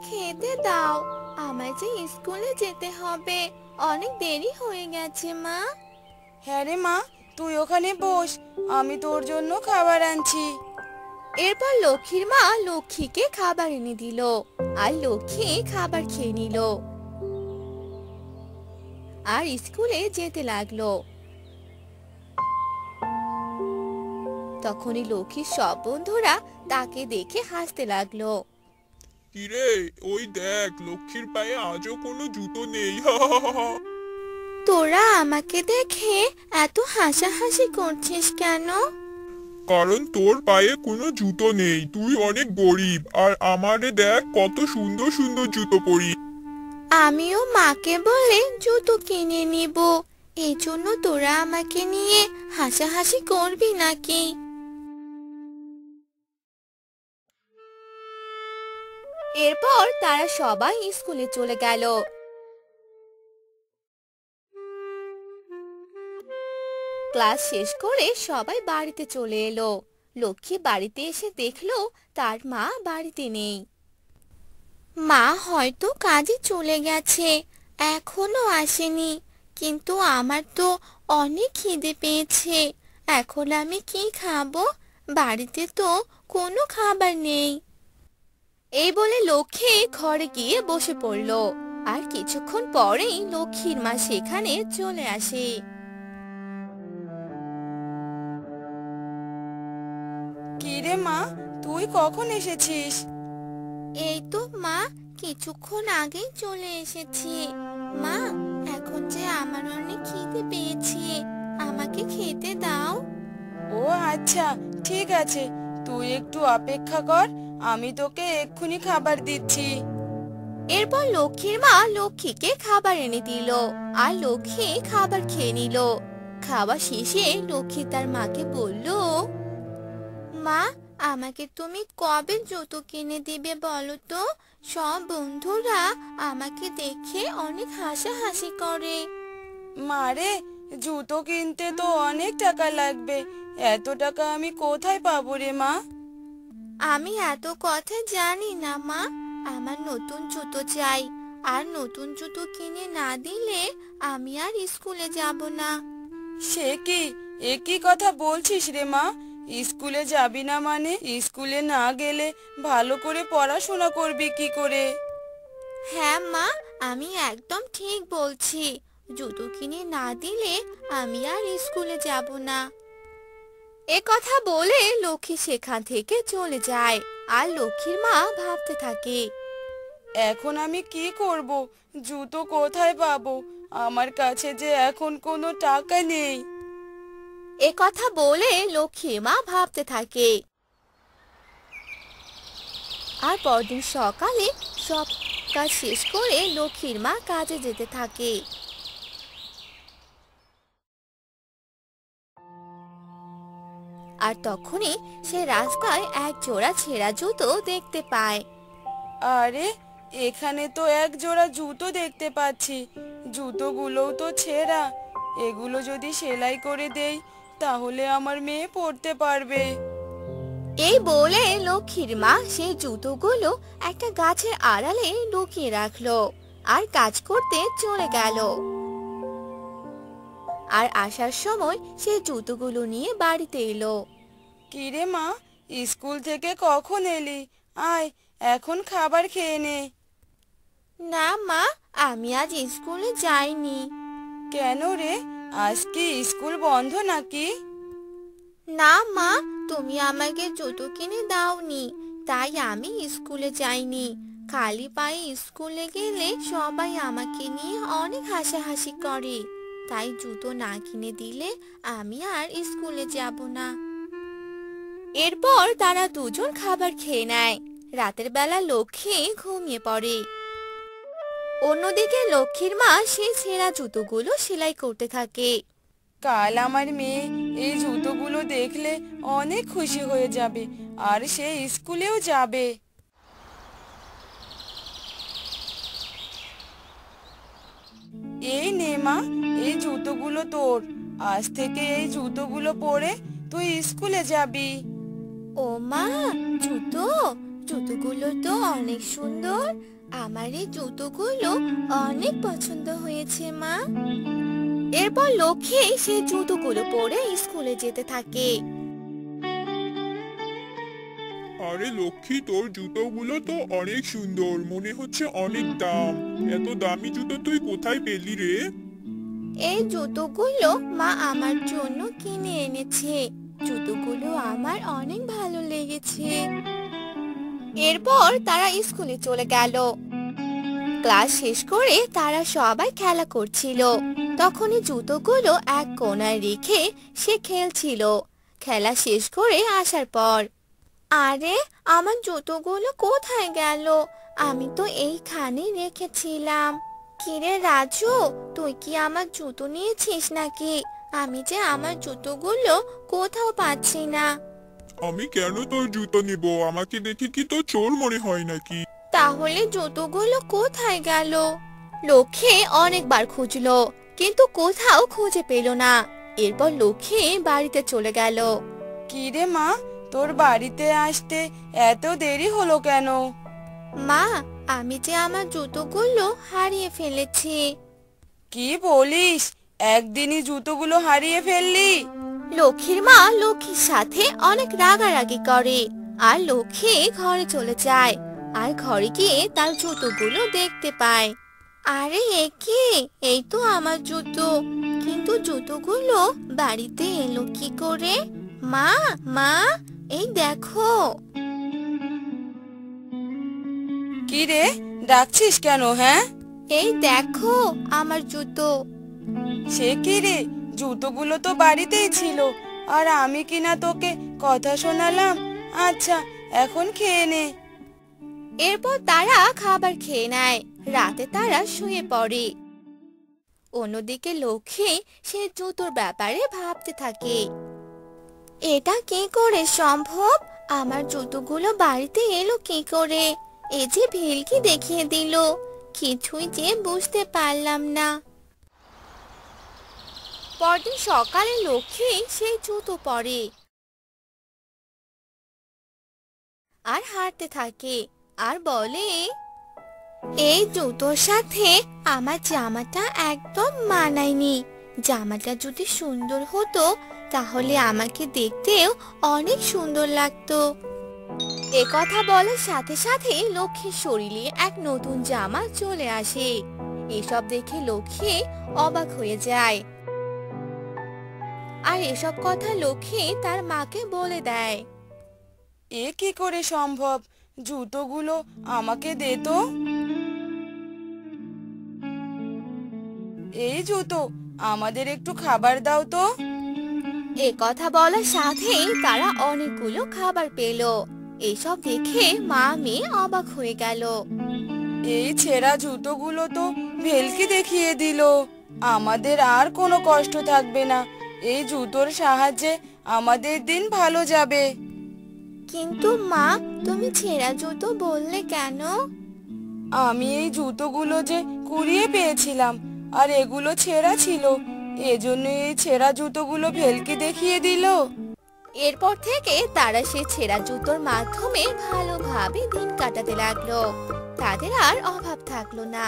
খেতে দাও, আমায় যে স্কুলে যেতে হবে, অনেক দেরি হয়ে গেছে মা। হ্যাঁ রে মা, তুই ওখানে বস, আমি তোর জন্য খাবার আনছি। এরপর লক্ষ্মীর মা লক্ষ্মীকে খাবার এনে দিল, আর লক্ষ্মী খাবার খেয়ে নিল আর স্কুলে যেতে লাগলো। তখনই লক্ষ্মীর সব বন্ধুরা তাকে দেখে হাসতে লাগলো। কিরে, ওই দেখ, লক্ষ্মীর পায়ে আজও কোনো জুতো নেই। তোরা আমাকে দেখে এত হাসাহাসি করছিস কেন? কারণ তোর পায়ে কোনো জুতো নেই, তুই অনেক গরিব, আর আমারে দেখ কত সুন্দর সুন্দর জুতো পরি। আমিও মাকে বলে জুতো কিনে নিব, এই জন্য তোরা আমাকে নিয়ে হাসাহাসি করবি নাকি? এরপর তারা সবাই স্কুলে চলে গেল। ক্লাস শেষ করে সবাই বাড়িতে চলে এলো। লক্ষ্মী বাড়িতে এসে দেখলো তার মা বাড়িতে নেই। মা হয়তো কাজে চলে গেছে, এখনো আসেনি। কিন্তু আমার তো অনেক খিদে পেয়েছে, এখন আমি কি খাবো? বাড়িতে তো কোনো খাবার নেই। এই বলে লক্ষ্মী ঘরে গিয়ে বসে পড়লো। আর কিছুক্ষণ পরেই লক্ষ্মীর মা সেখানে চলে আসে। কি রে মা, তুই কখন এসেছিস? এই তো মা, কিছুক্ষণ আগেই চলে এসেছি। মা, এখন যে আমার অনেক খিদে পেয়েছে, আমাকে খেতে দাও। ও আচ্ছা, ঠিক আছে, তুই একটু অপেক্ষা কর, আমি তোকে এক্ষুনি খাবার দিচ্ছি। এরপর লক্ষ্মীর মা লক্ষ্মীকে খাবার এনে দিল, আর লক্ষ্মী খাবার খেয়ে নিল। খাওয়া শেষে লক্ষ্মী তার মাকে বলল, মা, আমাকে তুমি কবে জুতো কিনে দিবে বলো তো? সব বন্ধুরা আমাকে দেখে অনেক হাসাহাসি করে। মারে, জুতো কিনতে তো অনেক টাকা লাগবে, এত টাকা আমি কোথায় পাবো রে মা? আমি এত কথা জানি না মা, আমার নতুন জুতো চাই, আর নতুন জুতো কিনে না দিলে আমি আর স্কুলে যাব না। সে কি, একই কথা বলছিস রে মা? স্কুলে যাবি না মানে? স্কুলে না গেলে ভালো করে পড়াশোনা করবি কি করে? হ্যাঁ মা, আমি একদম ঠিক বলছি, জুতো কিনে না দিলে আমি আর স্কুলে যাব না। এ কথা বলে লক্ষ্মী সেখান থেকে চলে যায়, আর লক্ষ্মীর মা ভাবতে থাকে, এখন আমি কি করব? জুতো কোথায় পাবো? আমার কাছে যে এখন কোনো টাকা নেই। এ কথা বলে লক্ষ্মীর মা ভাবতে থাকে। আর পরদিন সকালে সব কাজ শেষ করে লক্ষ্মীর মা কাজে যেতে থাকে। আর তখনই সে রাস্তায় এক জোড়া ছেঁড়া জুতো দেখতে পায়। আরে, এখানে তো এক জোড়া জুতো দেখতে পাচ্ছি, জুতোগুলোও তো ছেঁড়া। এগুলো যদি সেলাই করে দেই তাহলে আমার মেয়ে পরতে পারবে। এই বলে লক্ষ্মীর মা সেই জুতোগুলো একটা গাছের আড়ালে লুকিয়ে রাখলো, আর কাজ করতে চলে গেল। আর আসার সময় সে জুতোগুলো নিয়ে বাড়িতে এলো। কি রে মা, স্কুল থেকে কখন এলি? আয়, এখন খাবার খেয়ে নে। না মা, আমি আজ স্কুলে যাইনি। কেন রে, আজ কি স্কুল বন্ধ নাকি? না মা, তুমি আমাকে জুতো কিনে দাওনি, তাই আমি স্কুলে যাইনি। খালি পায়ে স্কুলে গেলে সবাই আমাকে নিয়ে অনেক হাসাহাসি করে, তাই জুতো না কিনে দিলে আমি আর স্কুলে যাব না। এরপর তারা দুজন খাবার খেয়ে নেয়। রাতের বেলা লক্ষ্মী ঘুমিয়ে পড়ে। অন্যদিকে লক্ষ্মীর মা সেই ছেঁড়া জুতোগুলো সেলাই করতে থাকে। কাল আমার মেয়ে এই জুতোগুলো দেখলে অনেক খুশি হয়ে যাবে, আর সে স্কুলেও যাবে। এই নে মা, এই জুতোগুলো তোর, আজ থেকে এই জুতোগুলো পরে তুই স্কুলে যাবি। ও মা, জুতো? জুতোগুলো তো অনেক সুন্দর। আমার এই জুতোগুলো অনেক পছন্দ হয়েছে মা। এরপর লক্ষ্মী সেই জুতোগুলো পরে স্কুলে যেতে থাকে। আরে লক্ষ্মী, তোর জুতোগুলো তো অনেক সুন্দর, মনে হচ্ছে অনেক দাম। এত দামি জুতো তুই কোথায় পেলি রে? এই জুতোগুলো মা আমার জন্য কিনে এনেছে। জুতোগুলো আমার অনেক ভালো লেগেছে। এরপর তারা স্কুলে চলে গেল। ক্লাস শেষ করে তারা সবাই খেলা করছিল। তখনই জুতোগুলো এক কোণায় রেখে সে খেলছিল। খেলা শেষ করে আসার পর, আরে আমার জুতোগুলো কোথায় গেল? আমি তো এইখানে রেখেছিলাম। কিরে রাজু, তুই কি আমার জুতো নিয়েছিস নাকি? আমি যে আমার জুতোগুলো কোথাও পাচ্ছি না। আমি কেন তোর জুতো নিব? আমাকে দেখে কি তোর চোর মনে হয় নাকি? তাহলে জুতোগুলো কোথায় গেল? লক্ষ্মী অনেকবার খুঁজলো, কিন্তু কোথাও খুঁজে পেল না। এরপর লক্ষ্মী বাড়িতে চলে গেল। কি রে মা, তোর বাড়িতে আসতে এত দেরি হলো কেন? মা, আমি যে আমার জুতোগুলো হারিয়ে ফেলেছি। কি বলিস, একদিনই জুতোগুলো হারিয়ে ফেললি? লক্ষ্মীর মা লক্ষ্মীর সাথে অনেক রাগারাগি করে, আর লক্ষ্মী ঘরে চলে যায়। আর ঘরে গিয়ে তার জুতোগুলো দেখতে পায়। আরে এ কি? এই তো আমার জুতো, কিন্তু জুতোগুলো বাড়িতে এলো কি করে? মা, মা, এই দেখো। কি রে, ডাকছিস কেন? হ্যাঁ, এই দেখো আমার জুতো। সে কি রে, জুতোগুলো তো বাড়িতেই ছিল, আর আমি কিনা তোকে কথা শোনালাম। আচ্ছা, এখন খেয়ে নে। এরপর তারা খাবার খেয়ে নেয়। রাতে তারা শুয়ে পড়ে। অন্যদিকে লক্ষ্মী সে জুতোর ব্যাপারে ভাবতে থাকে। এটা কি করে সম্ভব? আমার জুতোগুলো বাড়িতে এলো কি করে? এ যে ভেলকি দেখিয়ে দিল, কিছুই যে বুঝতে পারলাম না। পরদিন সকালে লক্ষ্মী সেই জুতো পরে আর হাঁটতে থাকে, আর বলে, এই জুতোর সাথে আমার জামাটা একদম মানায়নি। জামাটা যদি সুন্দর হতো তাহলে আমাকে দেখতেও অনেক সুন্দর লাগতো। এ কথা বলার সাথে সাথে লক্ষ্মীর শরীরে এক নতুন জামা চলে আসে। এসব দেখে লক্ষ্মী অবাক হয়ে যায়। আর এসব কথা লক্ষ্মী তার মাকে বলে দেয়। এ কি করে সম্ভব? জুতোগুলো আমাকে দে তো। এই জুতো, আমাদের একটু খাবার দাও তো। এ কথা বলার সাথেই তারা অনেকগুলো খাবার পেল। এসব দেখে মা মেয়ে অবাক হয়ে গেল। এই ছেঁড়া জুতোগুলো তো ভেলকি দেখিয়ে দিল। আমাদের আর কোনো কষ্ট থাকবে না। এই জুতোর সাহায্যে আমাদের দিন ভালো যাবে। কিন্তু মা, তুমি ছেঁড়া জুতো বললে কেন? আমি এই জুতোগুলো যে কুড়িয়ে পেয়েছিলাম, আর এগুলো ছেঁড়া ছিল, এজন্য এই ছেঁড়া জুতোগুলো ভেলকি দেখিয়ে দিল। এরপর থেকে তারা সে ছেঁড়া জুতোর মাধ্যমে ভালোভাবে দিন কাটাতে লাগলো। তাদের আর অভাব থাকলো না।